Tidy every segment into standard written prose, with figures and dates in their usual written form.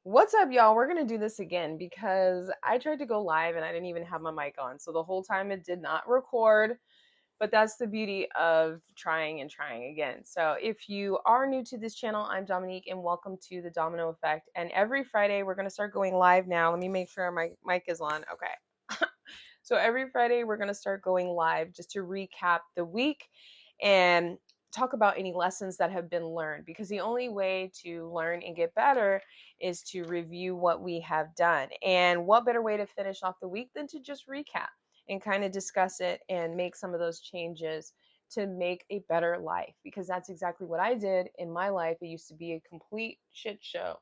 What's up, y'all? We're gonna do this again because I tried to go live and I didn't even have my mic on. So the whole time it did not record, but that's the beauty of trying and trying again. So if you are new to this channel, I'm Dominique and welcome to the Domino Effect. And every Friday we're gonna start going live now. Let me make sure my mic is on. Okay. So every Friday we're gonna start going live just to recap the week and talk about any lessons that have been learned, because the only way to learn and get better is to review what we have done. And what better way to finish off the week than to just recap and kind of discuss it and make some of those changes to make a better life, because that's exactly what I did in my life. It used to be a complete shit show,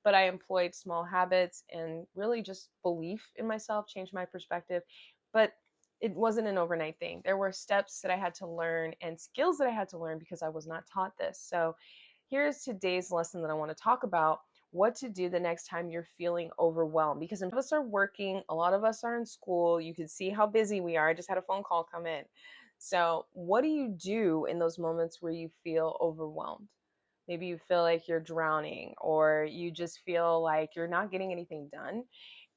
but I employed small habits and really just belief in myself, changed my perspective. But it wasn't an overnight thing. There were steps that I had to learn and skills that I had to learn because I was not taught this. So here's today's lesson that I want to talk about: what to do the next time you're feeling overwhelmed. Because some of us are working, a lot of us are in school. You can see how busy we are. I just had a phone call come in. So, what do you do in those moments where you feel overwhelmed? Maybe you feel like you're drowning, or you just feel like you're not getting anything done.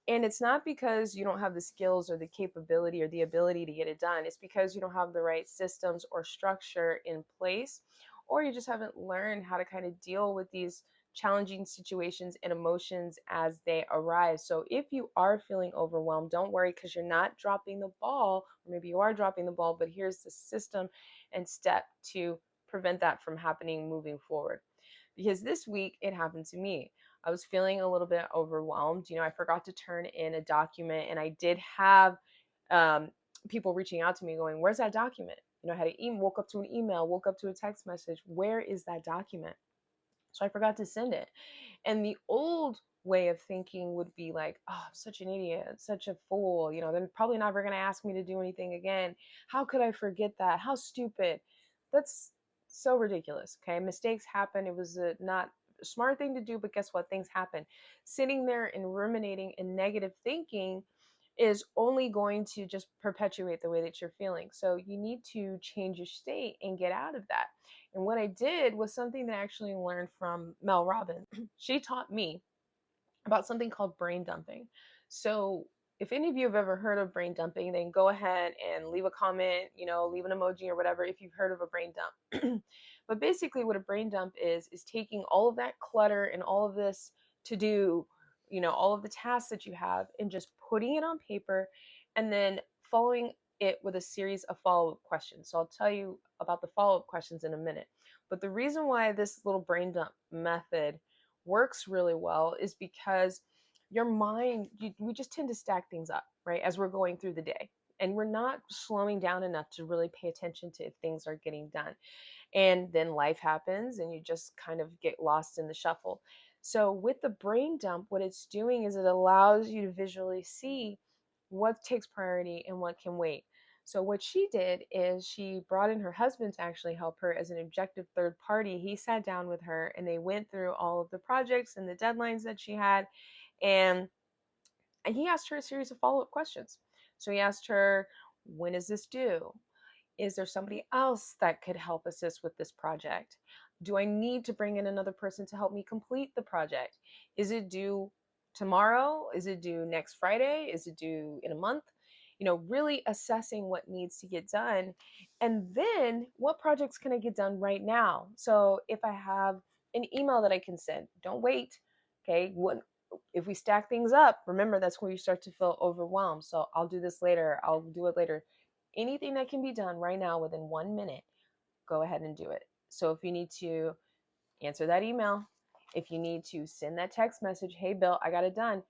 And it's not because you don't have the skills or the capability or the ability to get it done. It's because you don't have the right systems or structure in place, or you just haven't learned how to kind of deal with these challenging situations and emotions as they arise. So if you are feeling overwhelmed, don't worry, because you're not dropping the ball, or maybe you are dropping the ball, but here's the system and step to prevent that from happening moving forward. Because this week it happened to me. I was feeling a little bit overwhelmed. I forgot to turn in a document, and I did have um, people reaching out to me going, "Where's that document?" I had woke up to an email, woke up to a text message. Where is that document? So I forgot to send it. And the old way of thinking would be like, "Oh, I'm such an idiot, such a fool. They're probably never going to ask me to do anything again. How could I forget that? How stupid." That's so ridiculous. Okay. Mistakes happen. It was not a smart thing to do, but guess what? Things happen. Sitting there and ruminating and negative thinking is only going to just perpetuate the way that you're feeling. So you need to change your state and get out of that. And what I did was something that I actually learned from Mel Robbins. She taught me about something called brain dumping. So if any of you have ever heard of brain dumping, then go ahead and leave a comment, leave an emoji or whatever if you've heard of a brain dump. But basically what a brain dump is taking all of that clutter and all of this to do, all of the tasks that you have, and just putting it on paper and then following it with a series of follow-up questions. So I'll tell you about the follow-up questions in a minute. But the reason why this little brain dump method works really well is because your mind, we just tend to stack things up, right, as we're going through the day. And we're not slowing down enough to really pay attention to if things are getting done. And then life happens and you just kind of get lost in the shuffle. So with the brain dump, what it's doing is it allows you to visually see what takes priority and what can wait. So what she did is she brought in her husband to actually help her as an objective third party. He sat down with her and they went through all of the projects and the deadlines that she had, and he asked her a series of follow-up questions. So he asked her, when is this due? Is there somebody else that could help assist with this project? Do I need to bring in another person to help me complete the project? Is it due tomorrow? Is it due next Friday? Is it due in a month? Really assessing what needs to get done. And then what projects can I get done right now? So if I have an email that I can send, don't wait. Okay. If we stack things up, remember that's where you start to feel overwhelmed. So I'll do this later. I'll do it later. Anything that can be done right now within 1 minute, go ahead and do it. So if you need to answer that email, if you need to send that text message, "Hey, Bill, I got it done."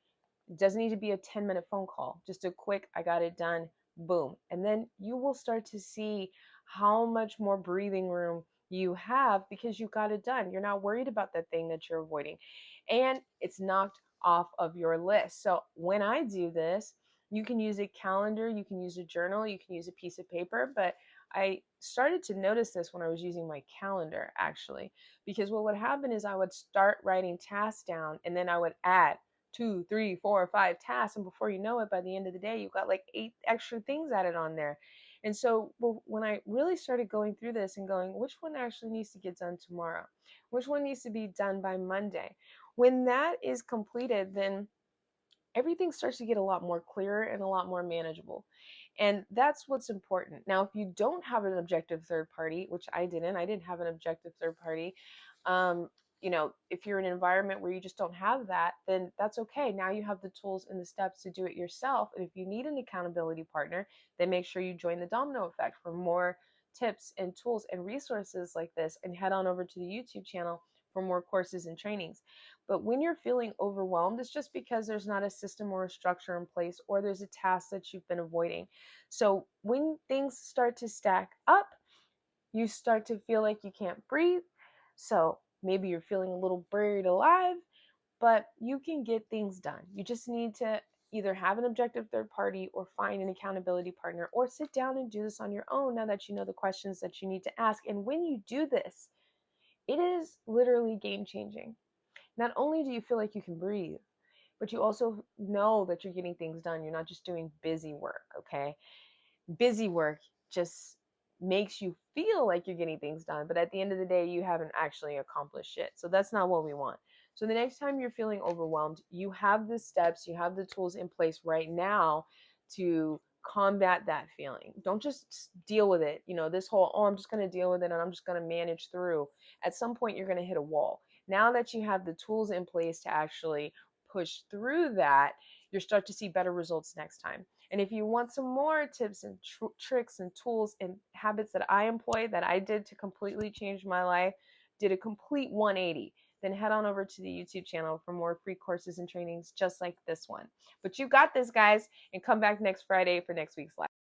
It doesn't need to be a 10-minute phone call, just a quick, "I got it done," boom. And then you will start to see how much more breathing room you have because you got it done. You're not worried about that thing that you're avoiding, and it's knocked off of your list. So when I do this, you can use a calendar, you can use a journal, you can use a piece of paper, but I started to notice this when I was using my calendar actually, because what would happen is I would start writing tasks down and then I would add 2, 3, 4, 5 tasks. And before you know it, by the end of the day, you've got like 8 extra things added on there. And so when I really started going through this and going, which one actually needs to get done tomorrow? Which one needs to be done by Monday? when that is completed, then everything starts to get a lot more clearer and a lot more manageable. And that's what's important. Now, if you don't have an objective third party, which I didn't have an objective third party. Um, if you're in an environment where you just don't have that, then that's okay. Now you have the tools and the steps to do it yourself. And if you need an accountability partner, then make sure you join the Domino Effect for more tips and tools and resources like this, and head on over to the YouTube channel for more courses and trainings. But when you're feeling overwhelmed, it's just because there's not a system or a structure in place, or there's a task that you've been avoiding. So when things start to stack up, you start to feel like you can't breathe. So maybe you're feeling a little buried alive, but you can get things done. You just need to either have an objective third party or find an accountability partner, or sit down and do this on your own now that you know the questions that you need to ask. And when you do this, it is literally game changing. Not only do you feel like you can breathe, but you also know that you're getting things done. You're not just doing busy work, okay? Busy work just makes you feel like you're getting things done, but at the end of the day, you haven't actually accomplished shit. So that's not what we want. So the next time you're feeling overwhelmed, you have the steps, you have the tools in place right now to combat that feeling. Don't just deal with it. This whole, oh, I'm just going to deal with it and I'm just going to manage through. At some point, you're going to hit a wall. Now that you have the tools in place to actually push through that, you'll start to see better results next time. And if you want some more tips and tricks and tools and habits that I employ, that I did to completely change my life, did a complete 180, then head on over to the YouTube channel for more free courses and trainings just like this one. But you got this, guys, and come back next Friday for next week's live.